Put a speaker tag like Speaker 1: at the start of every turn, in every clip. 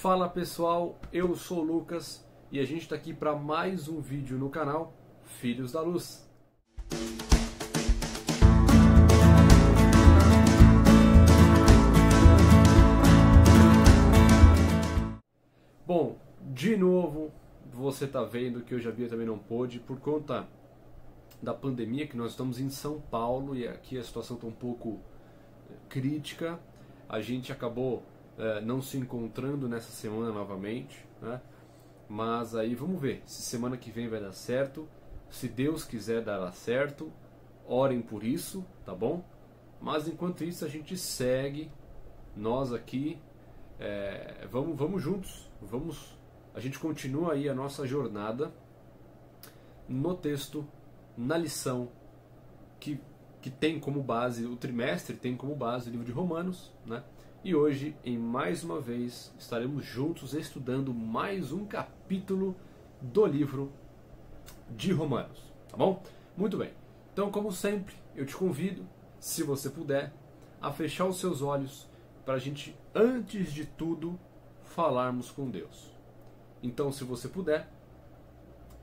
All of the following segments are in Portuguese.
Speaker 1: Fala pessoal, eu sou o Lucas e a gente está aqui para mais um vídeo no canal Filhos da Luz. Bom, de novo, você está vendo que hoje a Bia também não pôde por conta da pandemia, que nós estamos em São Paulo e aqui a situação está um pouco crítica. A gente acabou não se encontrando nessa semana novamente, né? Mas aí vamos ver se semana que vem vai dar certo. Se Deus quiser dar certo, orem por isso, tá bom? Mas enquanto isso a gente segue, nós aqui vamos juntos, a gente continua aí a nossa jornada no texto, na lição que tem como base o trimestre, tem como base o livro de Romanos, né? E hoje, em mais uma vez, estaremos juntos estudando mais um capítulo do livro de Romanos, tá bom? Muito bem. Então, como sempre, eu te convido, se você puder, a fechar os seus olhos para a gente, antes de tudo, falarmos com Deus. Então, se você puder,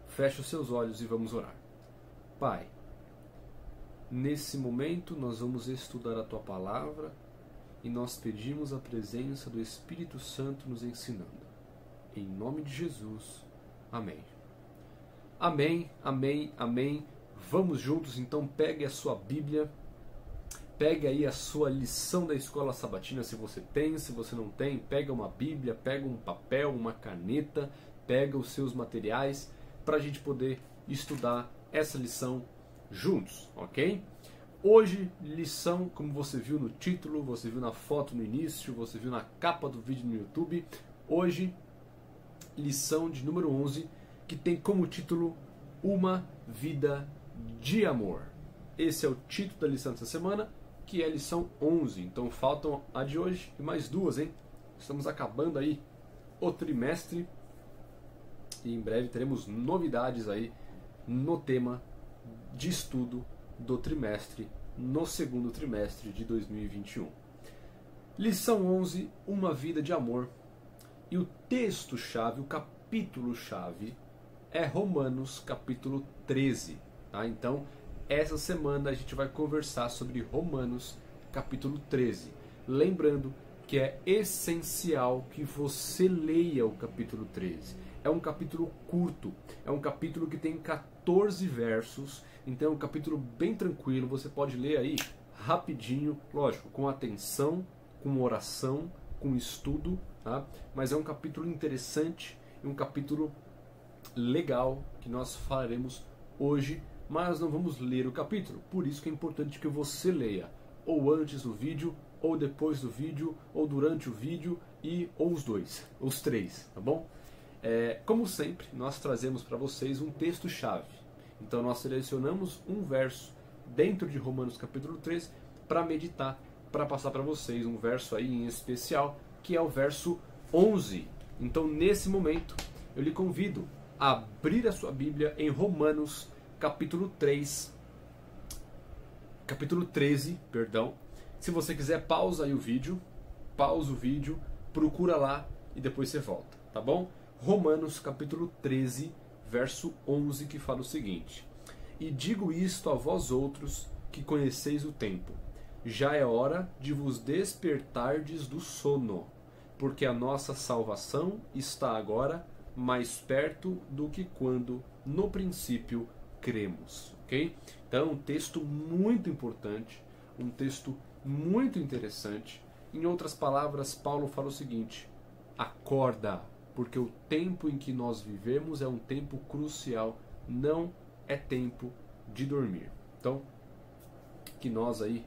Speaker 1: feche os seus olhos e vamos orar. Pai, nesse momento nós vamos estudar a Tua Palavra e nós pedimos a presença do Espírito Santo nos ensinando. Em nome de Jesus. Amém. Amém, amém, amém. Vamos juntos, então pegue a sua Bíblia, pegue aí a sua lição da escola sabatina, se você tem, se você não tem, pega uma Bíblia, pega um papel, uma caneta, pega os seus materiais para a gente poder estudar essa lição juntos, ok? Hoje, lição, como você viu no título, você viu na foto no início, você viu na capa do vídeo no YouTube. Hoje, lição de número 11, que tem como título Uma Vida de Amor. Esse é o título da lição dessa semana, que é a lição 11. Então faltam a de hoje e mais duas, hein? Estamos acabando aí o trimestre e em breve teremos novidades aí no tema de estudo do trimestre, no segundo trimestre de 2021. Lição 11, Uma Vida de Amor. E o texto-chave, o capítulo-chave, é Romanos capítulo 13. Tá? Então, essa semana a gente vai conversar sobre Romanos capítulo 13. Lembrando que é essencial que você leia o capítulo 13. É um capítulo curto, é um capítulo que tem 14 versos, então é um capítulo bem tranquilo, você pode ler aí rapidinho, lógico, com atenção, com oração, com estudo, tá? Mas é um capítulo interessante e um capítulo legal que nós falaremos hoje, mas não vamos ler o capítulo, por isso que é importante que você leia, ou antes do vídeo, ou depois do vídeo, ou durante o vídeo, ou os dois, os três, tá bom? Como sempre, nós trazemos para vocês um texto-chave. Então nós selecionamos um verso dentro de Romanos capítulo 13 para meditar, para passar para vocês um verso aí em especial, que é o verso 11. Então nesse momento eu lhe convido a abrir a sua Bíblia em Romanos capítulo 13, perdão. Se você quiser, pausa aí o vídeo, procura lá e depois você volta, tá bom? Romanos capítulo 13, verso 11, que fala o seguinte: E digo isto a vós outros que conheceis o tempo, já é hora de vos despertardes do sono, porque a nossa salvação está agora mais perto do que quando no princípio cremos, ok? Então, um texto muito importante, um texto muito interessante. Em outras palavras, Paulo fala o seguinte: acorda, porque o tempo em que nós vivemos é um tempo crucial, não é tempo de dormir. Então, que nós aí,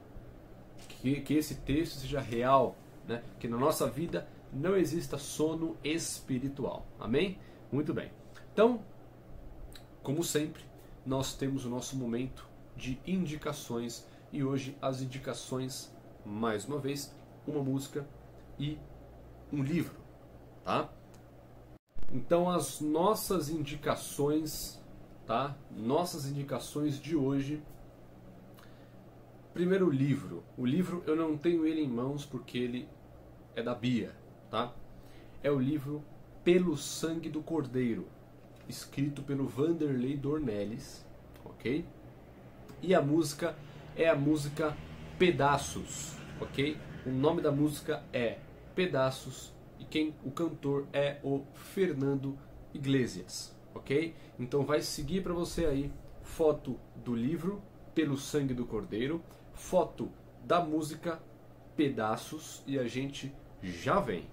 Speaker 1: que esse texto seja real, né? Que na nossa vida não exista sono espiritual. Amém? Muito bem. Então, como sempre, nós temos o nosso momento de indicações e hoje as indicações, mais uma vez, uma música e um livro, tá? Então as nossas indicações, tá? Nossas indicações de hoje. Primeiro, o livro. O livro eu não tenho ele em mãos porque ele é da Bia, tá? é o livro Pelo Sangue do Cordeiro, escrito pelo Vanderlei Dornelles, ok? E a música é a música Pedaços, ok? O nome da música é Pedaços e o cantor é o Fernando Iglesias, ok? Então vai seguir para você aí foto do livro Pelo Sangue do Cordeiro, foto da música Pedaços e a gente já vem.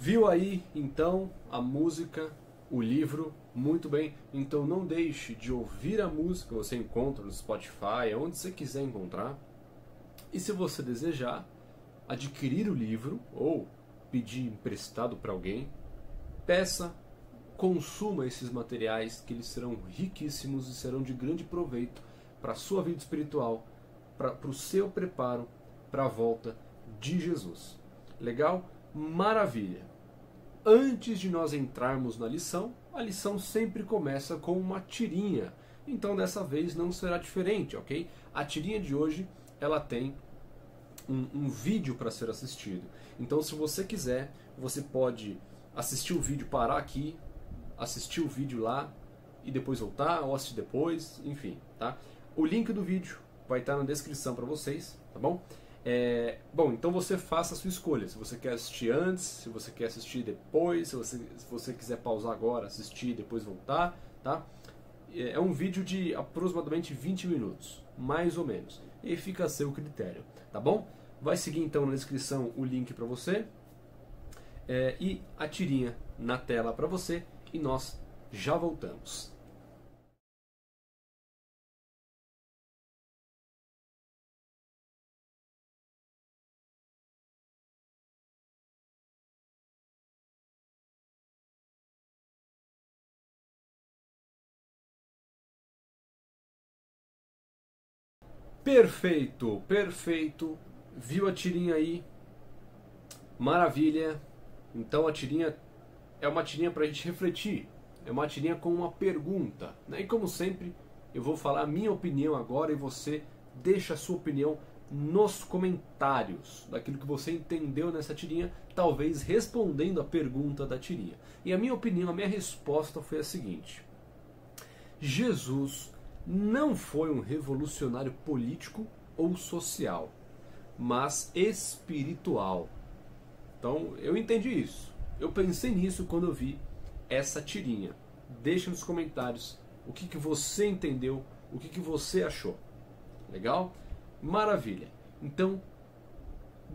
Speaker 1: Viu aí então a música, o livro, muito bem. Então não deixe de ouvir a música, você encontra no Spotify, onde você quiser encontrar. E se você desejar adquirir o livro ou pedir emprestado para alguém, peça, consuma esses materiais que eles serão riquíssimos e serão de grande proveito para a sua vida espiritual, para o seu preparo para a volta de Jesus. Legal? Maravilha! Antes de nós entrarmos na lição, a lição sempre começa com uma tirinha. Então dessa vez não será diferente, ok? A tirinha de hoje, ela tem um vídeo para ser assistido. Então se você quiser, você pode assistir o vídeo, parar aqui, assistir o vídeo lá e depois voltar, ou assistir depois, enfim, tá? O link do vídeo vai estar na descrição para vocês, tá bom? Bom, então você faça a sua escolha. Se você quer assistir antes, se você quer assistir depois, se você quiser pausar agora, assistir e depois voltar, tá? É um vídeo de aproximadamente 20 minutos, mais ou menos. E fica a seu critério, tá bom? Vai seguir então na descrição o link para você e a tirinha na tela para você e nós já voltamos. Perfeito, perfeito. Viu a tirinha aí? Maravilha. Então a tirinha é uma tirinha para a gente refletir. É uma tirinha com uma pergunta, né? E como sempre, eu vou falar a minha opinião agora e você deixa a sua opinião nos comentários daquilo que você entendeu nessa tirinha, talvez respondendo a pergunta da tirinha. E a minha opinião, a minha resposta foi a seguinte: Jesus não foi um revolucionário político ou social, mas espiritual. Então eu entendi isso. Eu pensei nisso quando eu vi essa tirinha. Deixa nos comentários o que você entendeu, o que você achou. Legal? Maravilha. Então,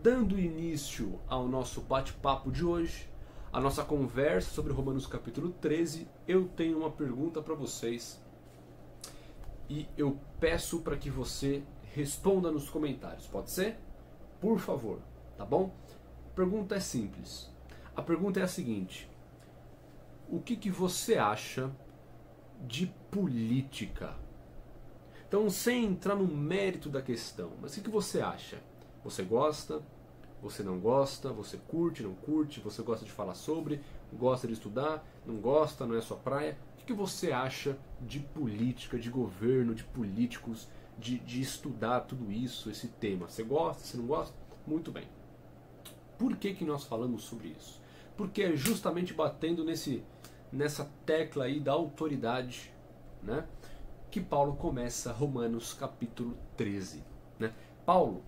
Speaker 1: dando início ao nosso bate-papo de hoje, a nossa conversa sobre Romanos capítulo 13, eu tenho uma pergunta para vocês e eu peço para que você responda nos comentários. Pode ser? Por favor, tá bom? A pergunta é simples. A pergunta é a seguinte: o que você acha de política? Então, sem entrar no mérito da questão, mas o que você acha? Você gosta? Você não gosta? Você curte, não curte? Você gosta de falar sobre? Gosta de estudar? Não gosta? Não é sua praia? O que você acha de política, de governo, de políticos, de estudar tudo isso, esse tema? Você gosta? Você não gosta? Muito bem. Por que nós falamos sobre isso? Porque é justamente batendo nessa tecla aí da autoridade, né, que Paulo começa Romanos capítulo 13. Né? Paulo,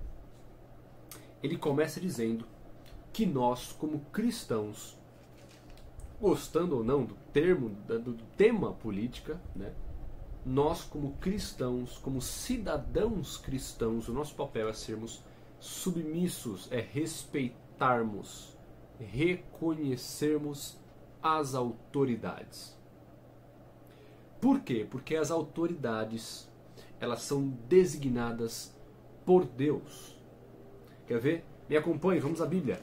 Speaker 1: ele começa dizendo que nós, como cristãos, gostando ou não do tema política, né, nós como cristãos, como cidadãos cristãos, o nosso papel é sermos submissos, é respeitarmos, reconhecermos as autoridades. Por quê? Porque as autoridades, elas são designadas por Deus. Quer ver? Me acompanhe, vamos à Bíblia.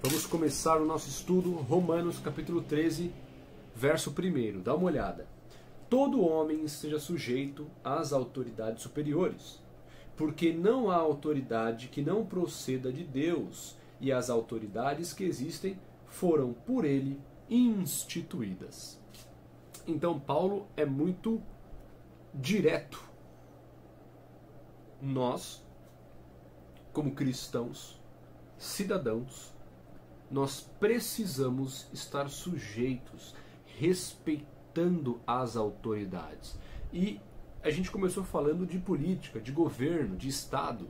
Speaker 1: Vamos começar o nosso estudo, Romanos capítulo 13, verso 1. Dá uma olhada. Todo homem seja sujeito às autoridades superiores, porque não há autoridade que não proceda de Deus, e as autoridades que existem foram por ele instituídas. Então Paulo é muito direto. Nós, como cristãos, cidadãos, nós precisamos estar sujeitos, respeitando as autoridades. E a gente começou falando de política, de governo, de Estado,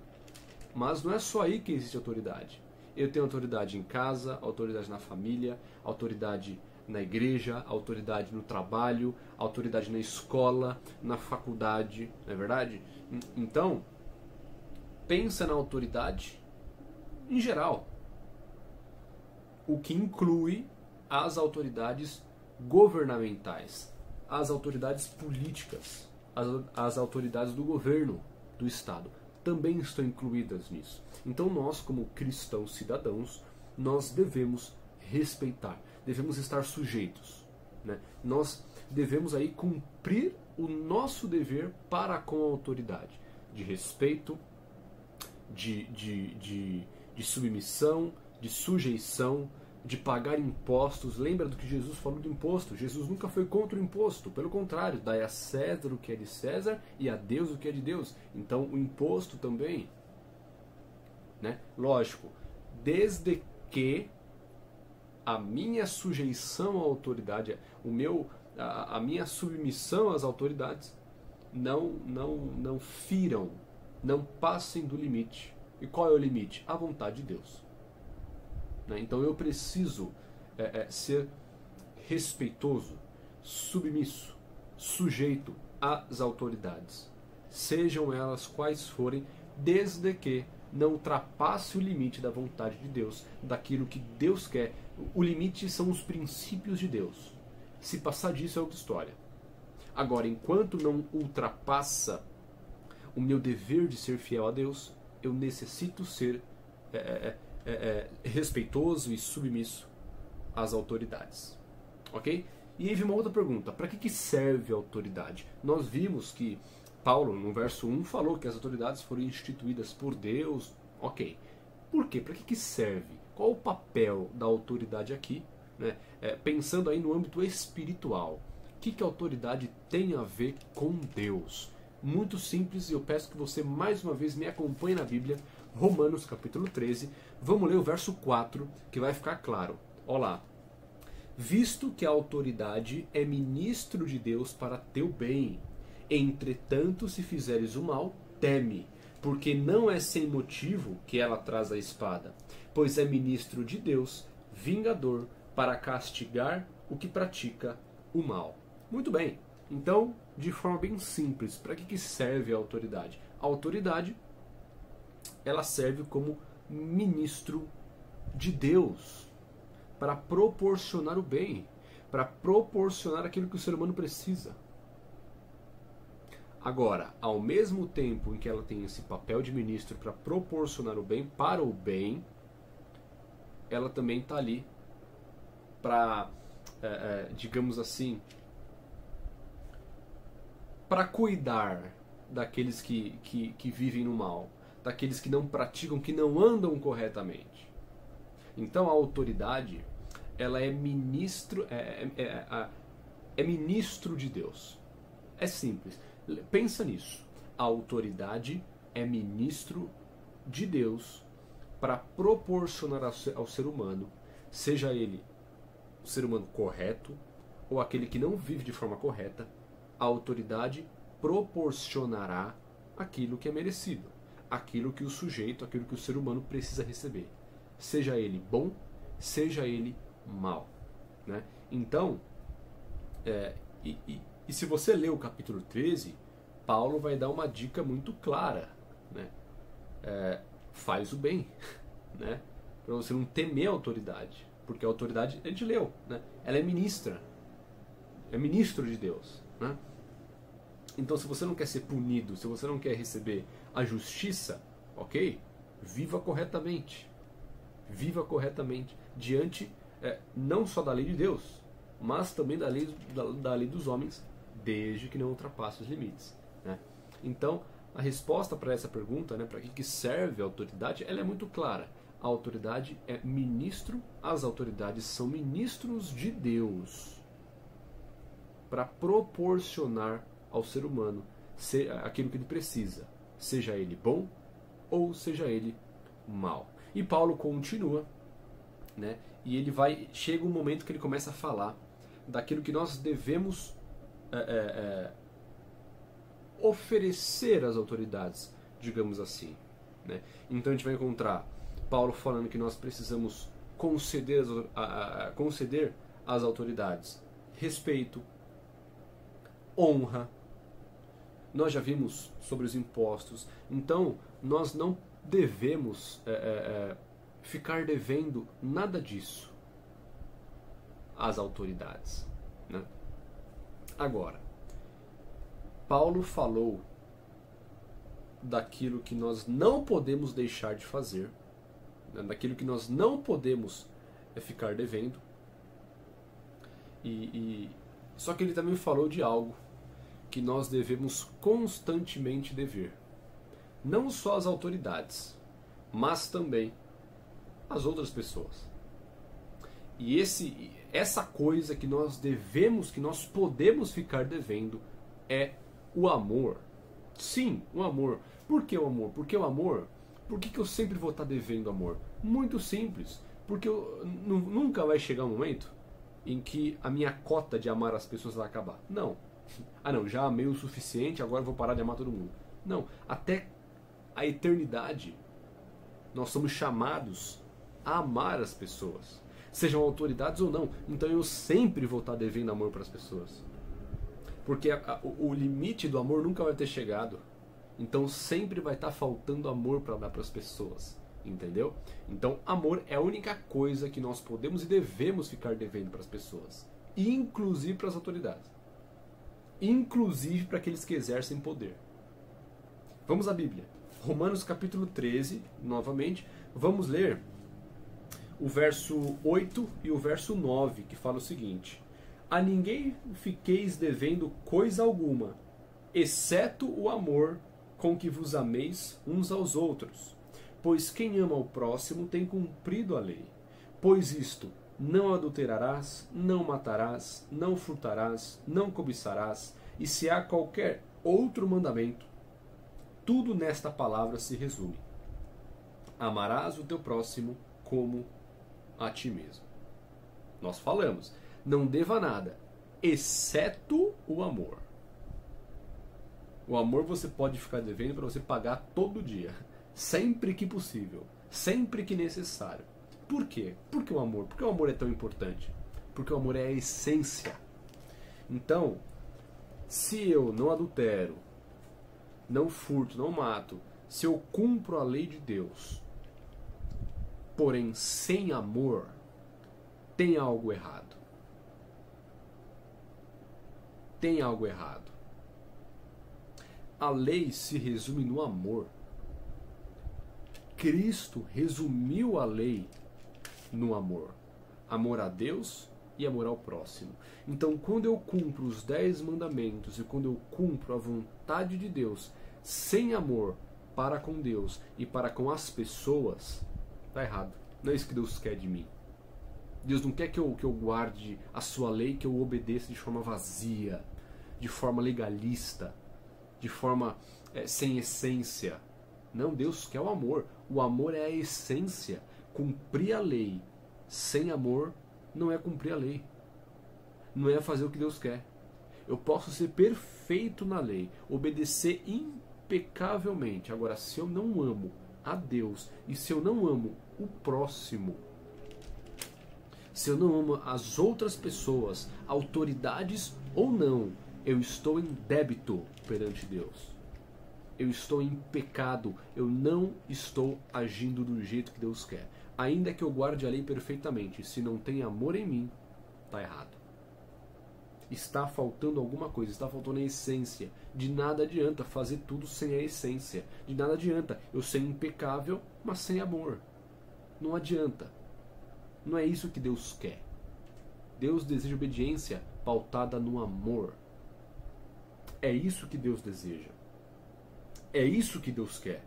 Speaker 1: mas não é só aí que existe autoridade. Eu tenho autoridade em casa, autoridade na família, autoridade na igreja, autoridade no trabalho, autoridade na escola, na faculdade, não é verdade? Então, pensa na autoridade em geral, o que inclui as autoridades governamentais, as autoridades políticas, as autoridades do governo, do Estado, também estão incluídas nisso. Então nós, como cristãos cidadãos, nós devemos respeitar, devemos estar sujeitos, né? Nós devemos aí cumprir o nosso dever para com a autoridade, de respeito, de submissão, de sujeição, de pagar impostos. Lembra do que Jesus falou do imposto? Jesus nunca foi contra o imposto, pelo contrário, dai a César o que é de César e a Deus o que é de Deus. Então o imposto também, né? Lógico, desde que a minha sujeição à autoridade, a minha submissão às autoridades não firam, não passem do limite. E qual é o limite? A vontade de Deus. Então eu preciso ser respeitoso, submisso, sujeito às autoridades, sejam elas quais forem, desde que não ultrapasse o limite da vontade de Deus, daquilo que Deus quer. O limite são os princípios de Deus. Se passar disso é outra história. Agora, enquanto não ultrapassa o meu dever de ser fiel a Deus, eu necessito ser respeitoso e submisso às autoridades. Ok? E aí vem uma outra pergunta. Para que serve a autoridade? Nós vimos que Paulo, no verso 1, falou que as autoridades foram instituídas por Deus. Ok. Por quê? Para que serve? Qual o papel da autoridade aqui? Né? Pensando aí no âmbito espiritual. O que a autoridade tem a ver com Deus? Muito simples, e eu peço que você mais uma vez me acompanhe na Bíblia, Romanos capítulo 13, vamos ler o verso 4, que vai ficar claro. Olha lá. Visto que a autoridade é ministro de Deus para teu bem, entretanto, se fizeres o mal, teme, porque não é sem motivo que ela traz a espada, pois é ministro de Deus, vingador, para castigar o que pratica o mal. Muito bem. Então, de forma bem simples, para que serve a autoridade? A autoridade, ela serve como ministro de Deus, para proporcionar o bem, para proporcionar aquilo que o ser humano precisa. Agora, ao mesmo tempo em que ela tem esse papel de ministro para proporcionar o bem, para o bem, ela também está ali para, digamos assim, para cuidar daqueles que vivem no mal, daqueles que não praticam, que não andam corretamente. Então a autoridade, ela é ministro, ministro de Deus. É simples. Pensa nisso. A autoridade é ministro de Deus para proporcionar ao ser humano, seja ele o ser humano correto ou aquele que não vive de forma correta, a autoridade proporcionará aquilo que é merecido, aquilo que o sujeito, aquilo que o ser humano precisa receber, seja ele bom, seja ele mal, né? Então, e se você ler o capítulo 13, Paulo vai dar uma dica muito clara, né? Faz o bem, né? Para você não temer a autoridade, porque a autoridade, a gente leu, né? Ela é ministra, é ministro de Deus, né? Então, se você não quer ser punido, se você não quer receber a justiça, ok? Viva corretamente diante não só da lei de Deus, mas também da lei dos homens, desde que não ultrapasse os limites, né? Então, a resposta para essa pergunta, né, para que serve a autoridade, ela é muito clara. A autoridade é ministro, as autoridades são ministros de Deus para proporcionar ao ser humano aquilo que ele precisa, seja ele bom ou seja ele mal. E Paulo continua, né? E ele chega um momento que ele começa a falar daquilo que nós devemos oferecer às autoridades, digamos assim, né? Então a gente vai encontrar Paulo falando que nós precisamos conceder às autoridades respeito, honra. Nós já vimos sobre os impostos. Então nós não devemos ficar devendo nada disso às autoridades, né? Agora, Paulo falou daquilo que nós não podemos deixar de fazer, né? Daquilo que nós não podemos ficar devendo. Só que ele também falou de algo que nós devemos constantemente dever. Não só às autoridades, mas também às outras pessoas. E essa coisa que nós devemos, que nós podemos ficar devendo, é o amor. Sim, o amor. Por que o amor? Porque o amor... Por que eu sempre vou estar devendo amor? Muito simples. Porque nunca vai chegar um momento em que a minha cota de amar as pessoas vai acabar. Não. Ah não, já amei o suficiente, agora vou parar de amar todo mundo. Não. Até a eternidade nós somos chamados a amar as pessoas, sejam autoridades ou não. Então eu sempre vou estar devendo amor para as pessoas, porque o limite do amor nunca vai ter chegado. Então sempre vai estar faltando amor para dar para as pessoas, entendeu? Então amor é a única coisa que nós podemos e devemos ficar devendo para as pessoas, inclusive para as autoridades, inclusive para aqueles que exercem poder. Vamos à Bíblia, Romanos capítulo 13, novamente, vamos ler o verso 8 e o verso 9, que fala o seguinte: a ninguém fiqueis devendo coisa alguma, exceto o amor com que vos ameis uns aos outros. Pois quem ama o próximo tem cumprido a lei. Pois isto: não adulterarás, não matarás, não furtarás, não cobiçarás, e se há qualquer outro mandamento, tudo nesta palavra se resume: amarás o teu próximo como a ti mesmo. Nós falamos, não deva nada, exceto o amor. O amor você pode ficar devendo para você pagar todo dia, sempre que possível, sempre que necessário. Por quê? Por que o amor? Por que o amor é tão importante? Porque o amor é a essência. Então, se eu não adultero, não furto, não mato, se eu cumpro a lei de Deus, porém sem amor, tem algo errado. Tem algo errado. A lei se resume no amor. Cristo resumiu a lei no amor. Amor a Deus e amor ao próximo. Então, quando eu cumpro os 10 mandamentos e quando eu cumpro a vontade de Deus sem amor para com Deus e para com as pessoas, está errado. Não é isso que Deus quer de mim. Deus não quer que eu guarde a sua lei, que eu obedeça de forma vazia, de forma legalista, de forma sem essência. Não, Deus quer o amor. O amor é a essência. Cumprir a lei sem amor não é cumprir a lei. Não é fazer o que Deus quer. Eu posso ser perfeito na lei, obedecer impecavelmente. Agora, se eu não amo a Deus e se eu não amo o próximo, se eu não amo as outras pessoas, autoridades ou não, eu estou em débito perante Deus. Eu estou em pecado. Eu não estou agindo do jeito que Deus quer. Ainda que eu guarde a lei perfeitamente, se não tem amor em mim, está errado. Está faltando alguma coisa, está faltando a essência. De nada adianta fazer tudo sem a essência. De nada adianta eu ser impecável, mas sem amor. Não adianta. Não é isso que Deus quer. Deus deseja obediência pautada no amor. É isso que Deus deseja. É isso que Deus quer.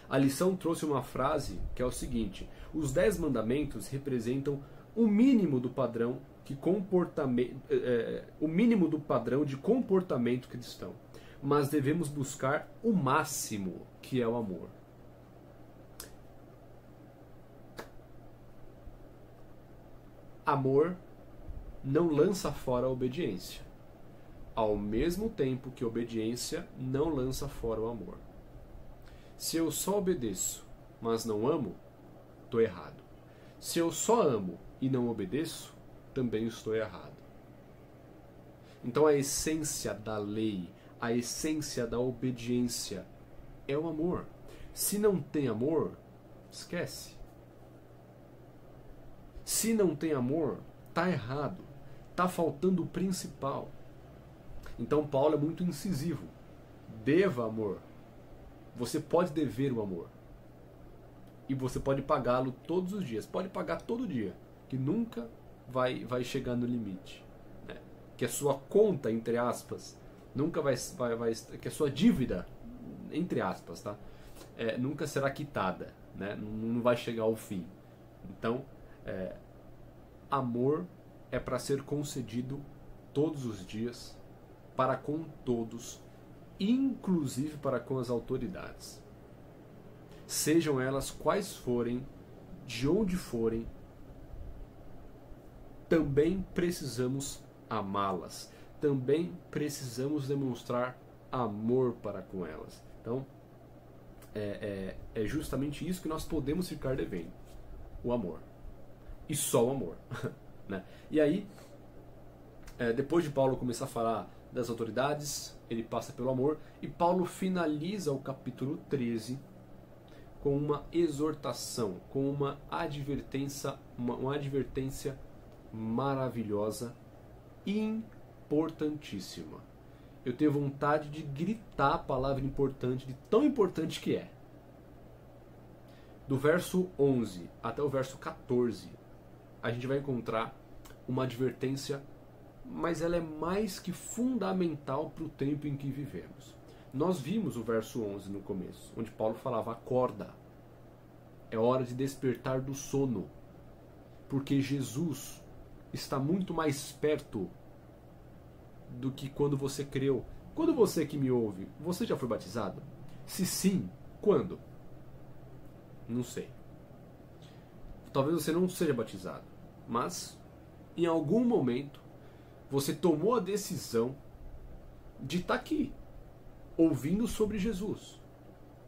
Speaker 1: A lição trouxe uma frase que é o seguinte: os 10 mandamentos representam o mínimo do padrão o mínimo do padrão de comportamento cristão, mas devemos buscar o máximo, que é o amor. Amor não lança fora a obediência, ao mesmo tempo que obediência não lança fora o amor. Se eu só obedeço, mas não amo, estou errado. Se eu só amo e não obedeço, também estou errado. Então a essência da lei, a essência da obediência é o amor. Se não tem amor, esquece. Se não tem amor, está errado. Está faltando o principal. Então Paulo é muito incisivo. Deva amor. Você pode dever o amor. E você pode pagá-lo todos os dias. Pode pagar todo dia. Que nunca vai chegar no limite. Né? Que a sua conta, entre aspas, nunca vai que a sua dívida, entre aspas, tá? Nunca será quitada. Né? Não vai chegar ao fim. Então, amor é para ser concedido todos os dias, para com todos, inclusive para com as autoridades. Sejam elas quais forem, de onde forem, também precisamos amá-las. Também precisamos demonstrar amor para com elas. Então, é justamente isso que nós podemos ficar devendo. O amor. E só o amor. Né? E aí, depois de Paulo começar a falar das autoridades, ele passa pelo amor, e Paulo finaliza o capítulo 13 com uma exortação, com uma advertência maravilhosa, importantíssima. Eu tenho vontade de gritar a palavra importante, de tão importante que é. Do verso 11 até o verso 14, a gente vai encontrar uma advertência, mas ela é mais que fundamental para o tempo em que vivemos. Nós vimos o verso 11 no começo, onde Paulo falava: acorda, é hora de despertar do sono, porque Jesus está muito mais perto do que quando você creu. Quando você que me ouve, você já foi batizado? Se sim, quando? Não sei. Talvez você não seja batizado, mas em algum momento você tomou a decisão de estar aqui, ouvindo sobre Jesus.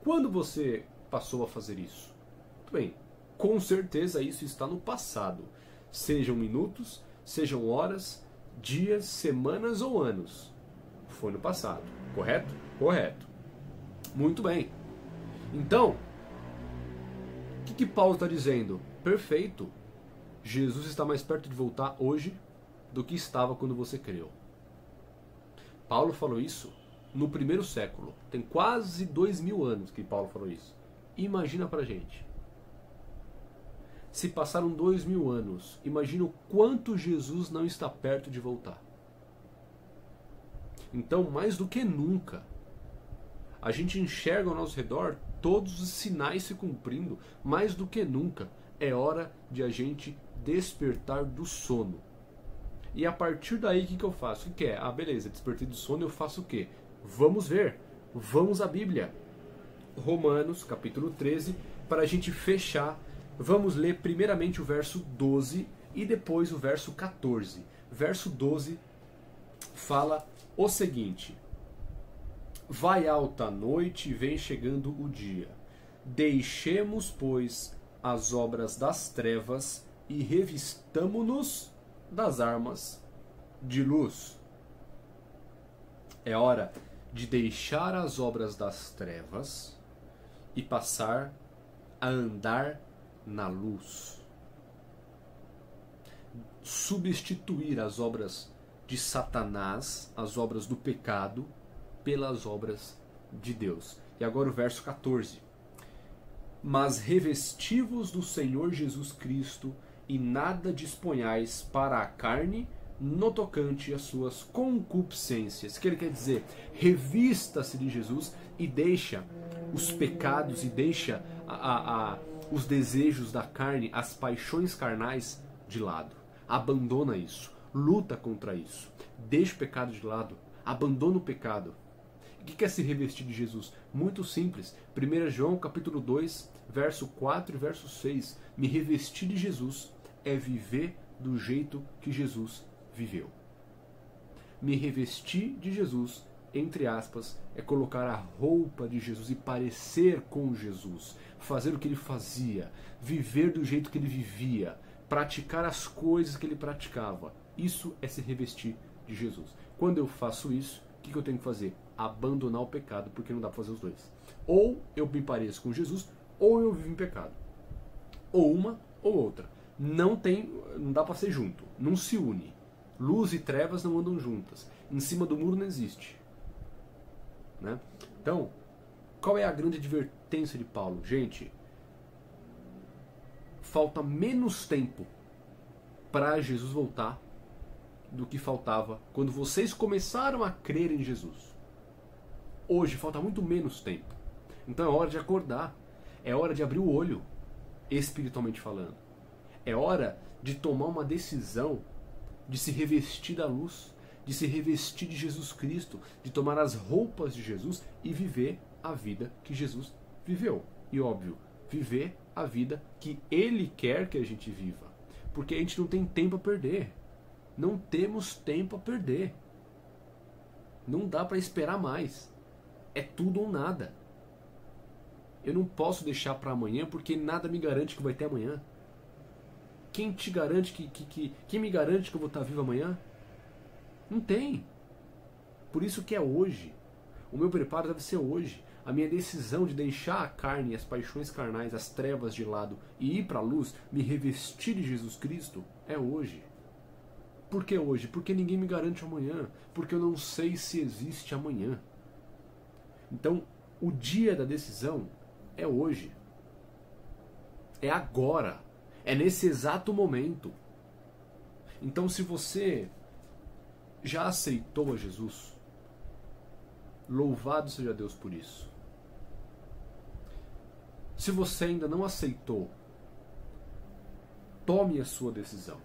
Speaker 1: Quando você passou a fazer isso? Muito bem, com certeza isso está no passado. Sejam minutos, sejam horas, dias, semanas ou anos. Foi no passado, correto? Correto. Muito bem. Então, o que Paulo está dizendo? Perfeito. Jesus está mais perto de voltar hoje do que estava quando você creu. Paulo falou isso no primeiro século. Tem quase 2000 anos que Paulo falou isso. Imagina pra gente. Se passaram 2000 anos, imagina o quanto Jesus não está perto de voltar. Então, mais do que nunca, a gente enxerga ao nosso redor todos os sinais se cumprindo. Mais do que nunca, é hora de a gente despertar do sono. E a partir daí, o que eu faço? O que é? Beleza, despertei do sono, eu faço o quê? Vamos ver. Vamos à Bíblia. Romanos, capítulo 13, para a gente fechar. Vamos ler primeiramente o verso 12 e depois o verso 14. Verso 12 fala o seguinte: vai alta a noite e vem chegando o dia. Deixemos, pois, as obras das trevas e revistamo-nos das armas de luz. É hora de deixar as obras das trevas e passar a andar na luz. Substituir as obras de Satanás, as obras do pecado, pelas obras de Deus. E agora o verso 14. Mas revesti-vos do Senhor Jesus Cristo e nada disponhais para a carne no tocante às suas concupiscências. Que ele quer dizer, revista-se de Jesus e deixa os pecados e deixa os desejos da carne, as paixões carnais de lado. Abandona isso, luta contra isso, deixa o pecado de lado, abandona o pecado. O que é se revestir de Jesus? Muito simples. 1 João capítulo 2, verso 4 e verso 6. Me revestir de Jesus é viver do jeito que Jesus viveu. Me revestir de Jesus, entre aspas, é colocar a roupa de Jesus e parecer com Jesus, fazer o que ele fazia, viver do jeito que ele vivia, praticar as coisas que ele praticava. Isso é se revestir de Jesus. Quando eu faço isso, o que eu tenho que fazer? Abandonar o pecado, porque não dá para fazer os dois. Ou eu me pareço com Jesus, ou eu vivo em pecado. Ou uma ou outra. Não dá para ser junto, não se une. Luz e trevas não andam juntas. Em cima do muro não existe. Né? Então, qual é a grande advertência de Paulo? Gente, falta menos tempo para Jesus voltar do que faltava quando vocês começaram a crer em Jesus. Hoje falta muito menos tempo. Então é hora de acordar. É hora de abrir o olho, espiritualmente falando. É hora de tomar uma decisão de se revestir da luz, de se revestir de Jesus Cristo, de tomar as roupas de Jesus e viver a vida que Jesus viveu. E óbvio, viver a vida que Ele quer que a gente viva. Porque a gente não tem tempo a perder. Não temos tempo a perder. Não dá para esperar mais. É tudo ou nada. Eu não posso deixar para amanhã porque nada me garante que vai ter amanhã. Quem te garante quem me garante que eu vou estar vivo amanhã? Não tem. Por isso que é hoje. O meu preparo deve ser hoje. A minha decisão de deixar a carne, as paixões carnais, as trevas de lado e ir para a luz, me revestir de Jesus Cristo, é hoje. Por que hoje? Porque ninguém me garante amanhã. Porque eu não sei se existe amanhã. Então, o dia da decisão é hoje. É agora. É nesse exato momento. Então, se você já aceitou a Jesus, louvado seja Deus por isso. Se você ainda não aceitou, tome a sua decisão.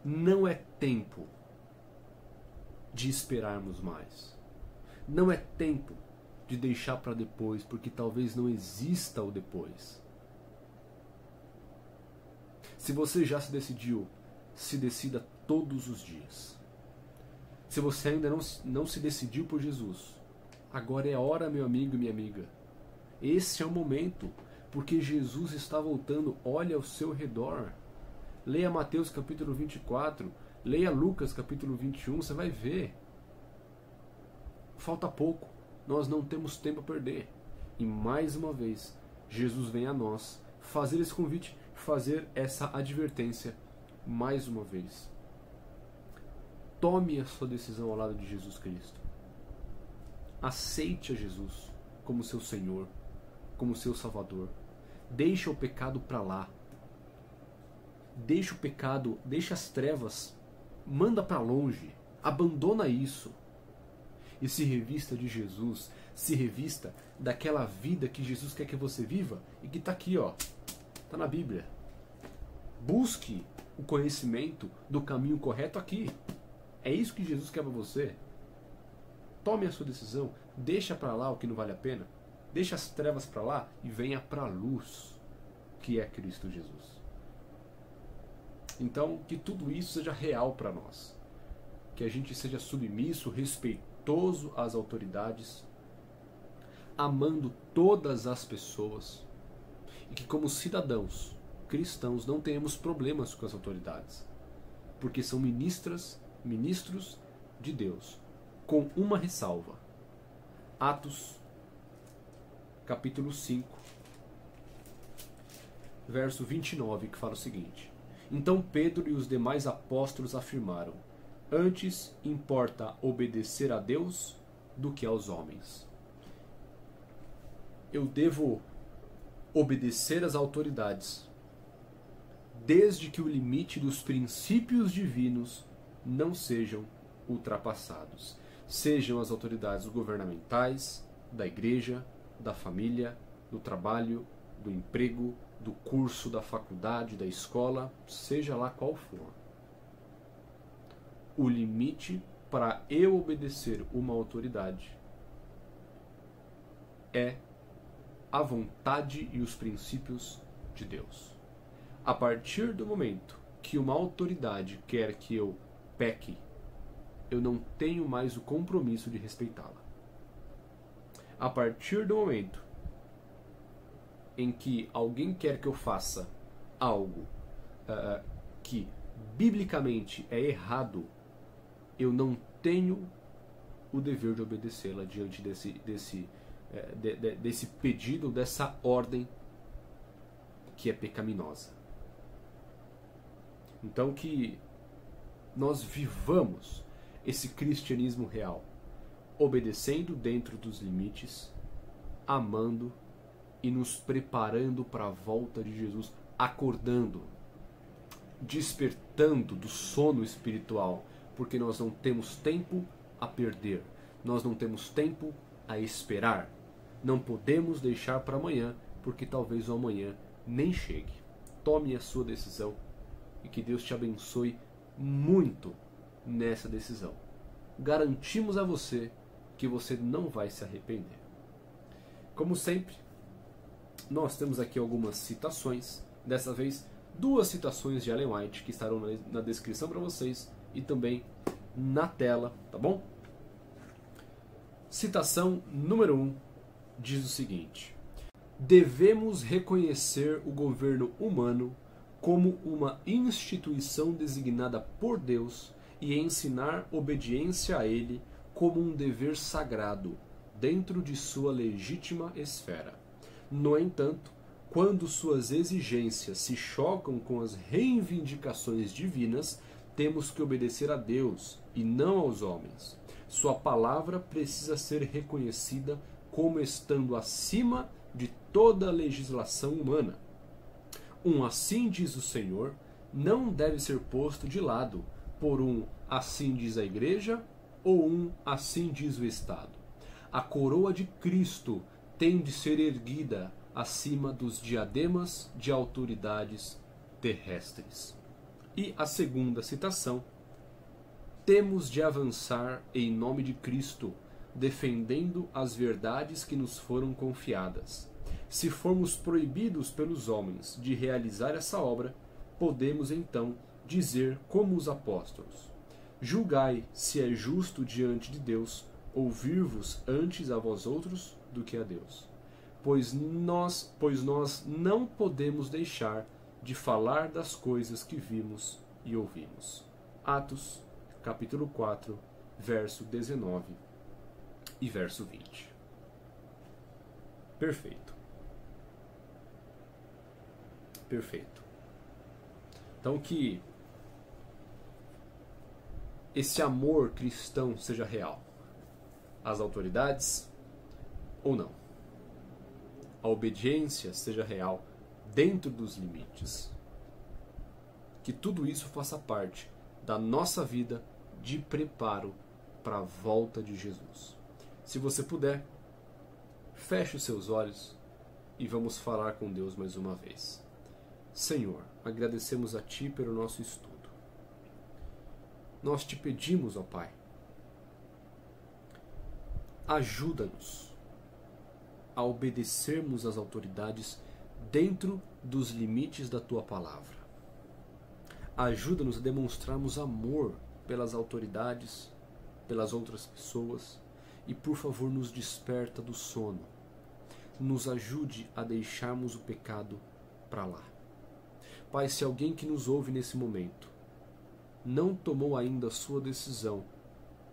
Speaker 1: Não é tempo de esperarmos mais. Não é tempo de deixar para depois, porque talvez não exista o depois. Se você já se decidiu, se decida todos os dias. Se você ainda não se decidiu por Jesus, agora é a hora, meu amigo e minha amiga. Esse é o momento, porque Jesus está voltando. Olha ao seu redor. Leia Mateus capítulo 24, leia Lucas capítulo 21, você vai ver. Falta pouco, nós não temos tempo a perder. E mais uma vez, Jesus vem a nós fazer esse convite, fazer essa advertência mais uma vez. Tome a sua decisão ao lado de Jesus Cristo. Aceite a Jesus como seu Senhor, como seu Salvador. Deixa o pecado para lá. Deixa o pecado, deixa as trevas, manda para longe, abandona isso e se revista de Jesus, se revista daquela vida que Jesus quer que você viva e que está aqui, ó, está na Bíblia. Busque o conhecimento do caminho correto aqui. É isso que Jesus quer para você. Tome a sua decisão, deixa para lá o que não vale a pena, deixa as trevas para lá e venha para a luz, que é Cristo Jesus. Então, que tudo isso seja real para nós. Que a gente seja submisso, respeitoso às autoridades, amando todas as pessoas. E que como cidadãos cristãos não tenhamos problemas com as autoridades. Porque são ministros de Deus. Com uma ressalva. Atos, capítulo 5, verso 29, que fala o seguinte: Então Pedro e os demais apóstolos afirmaram: Antes importa obedecer a Deus do que aos homens. Eu devo obedecer às autoridades desde que o limite dos princípios divinos não sejam ultrapassados. Sejam as autoridades governamentais, da igreja, da família, do trabalho, do emprego, do curso, da faculdade, da escola, seja lá qual for. O limite para eu obedecer uma autoridade é a vontade e os princípios de Deus. A partir do momento que uma autoridade quer que eu peque, eu não tenho mais o compromisso de respeitá-la. A partir do momento em que alguém quer que eu faça algo que biblicamente é errado, eu não tenho o dever de obedecê-la diante desse pedido, dessa ordem que é pecaminosa. Então que nós vivamos esse cristianismo real, obedecendo dentro dos limites, amando e nos preparando para a volta de Jesus, acordando, despertando do sono espiritual, porque nós não temos tempo a perder, nós não temos tempo a esperar, não podemos deixar para amanhã, porque talvez o amanhã nem chegue. Tome a sua decisão e que Deus te abençoe muito nessa decisão. Garantimos a você que você não vai se arrepender. Como sempre, nós temos aqui algumas citações, dessa vez 2 citações de Ellen White que estarão na descrição para vocês e também na tela, tá bom? Citação número 1 diz o seguinte: devemos reconhecer o governo humano como uma instituição designada por Deus e ensinar obediência a ele como um dever sagrado dentro de sua legítima esfera. No entanto, quando suas exigências se chocam com as reivindicações divinas, temos que obedecer a Deus e não aos homens. Sua palavra precisa ser reconhecida como estando acima de toda a legislação humana. Um assim diz o Senhor não deve ser posto de lado por um assim diz a igreja ou um assim diz o Estado. A coroa de Cristo tem de ser erguida acima dos diademas de autoridades terrestres. E a segunda citação: temos de avançar em nome de Cristo, defendendo as verdades que nos foram confiadas. Se formos proibidos pelos homens de realizar essa obra, podemos então dizer como os apóstolos: julgai se é justo diante de Deus ouvir-vos antes a vós outros do que a Deus. Pois nós não podemos deixar de falar das coisas que vimos e ouvimos. Atos, capítulo 4, verso 19 e verso 20. Perfeito. Perfeito. Então que esse amor cristão seja real. As autoridades ou não. A obediência seja real dentro dos limites. Que tudo isso faça parte da nossa vida de preparo para a volta de Jesus. Se você puder, feche os seus olhos e vamos falar com Deus mais uma vez. Senhor, agradecemos a Ti pelo nosso estudo. Nós te pedimos, ó Pai, ajuda-nos a obedecermos às autoridades dentro dos limites da Tua palavra. Ajuda-nos a demonstrarmos amor pelas autoridades, pelas outras pessoas e, por favor, nos desperta do sono. Nos ajude a deixarmos o pecado para lá. Pai, se alguém que nos ouve nesse momento não tomou ainda a sua decisão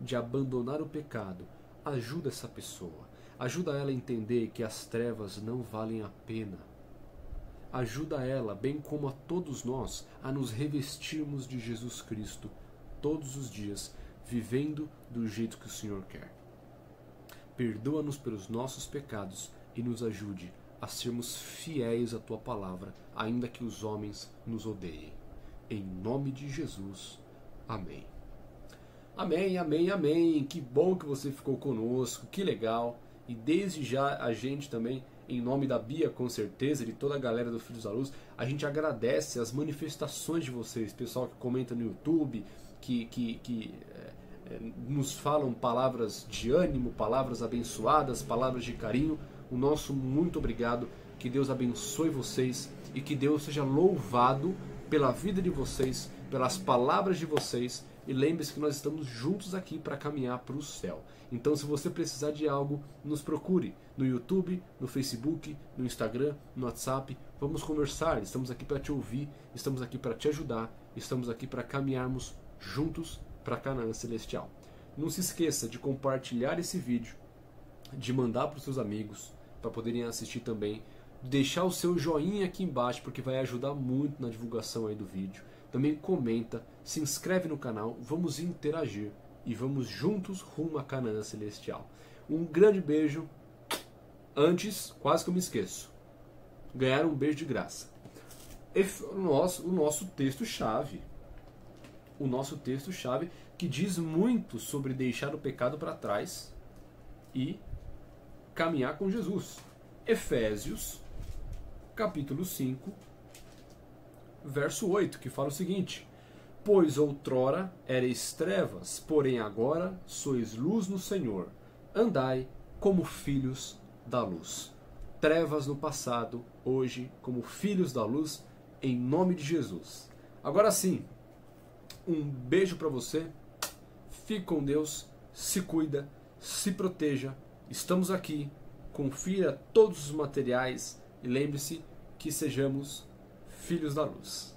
Speaker 1: de abandonar o pecado, ajuda essa pessoa. Ajuda ela a entender que as trevas não valem a pena. Ajuda ela, bem como a todos nós, a nos revestirmos de Jesus Cristo todos os dias, vivendo do jeito que o Senhor quer. Perdoa-nos pelos nossos pecados e nos ajude a sermos fiéis à tua palavra, ainda que os homens nos odeiem. Em nome de Jesus. Amém. Amém, amém, amém. Que bom que você ficou conosco, que legal. E desde já a gente também, em nome da Bia, com certeza, de toda a galera do Filhos da Luz, a gente agradece as manifestações de vocês, pessoal que comenta no YouTube, que nos falam palavras de ânimo, palavras abençoadas, palavras de carinho. O nosso muito obrigado, que Deus abençoe vocês e que Deus seja louvado pela vida de vocês, pelas palavras de vocês. E lembre-se que nós estamos juntos aqui para caminhar para o céu. Então, se você precisar de algo, nos procure no YouTube, no Facebook, no Instagram, no WhatsApp. Vamos conversar, estamos aqui para te ouvir, estamos aqui para te ajudar, estamos aqui para caminharmos juntos para Canaã Celestial. Não se esqueça de compartilhar esse vídeo, de mandar para os seus amigos, para poderem assistir também, de deixar o seu joinha aqui embaixo, porque vai ajudar muito na divulgação aí do vídeo. Também comenta, se inscreve no canal, vamos interagir e vamos juntos rumo a Canaã Celestial. Um grande beijo. Antes, quase que eu me esqueço, ganhar um beijo de graça. O nosso texto-chave. O nosso texto-chave que diz muito sobre deixar o pecado para trás e caminhar com Jesus. Efésios, capítulo 5, verso 8, que fala o seguinte: pois outrora erais trevas, porém agora sois luz no Senhor. Andai como filhos da luz. Trevas no passado, hoje como filhos da luz, em nome de Jesus. Agora sim, um beijo para você. Fique com Deus, se cuida, se proteja. Estamos aqui. Confira todos os materiais e lembre-se que sejamos filhos da luz.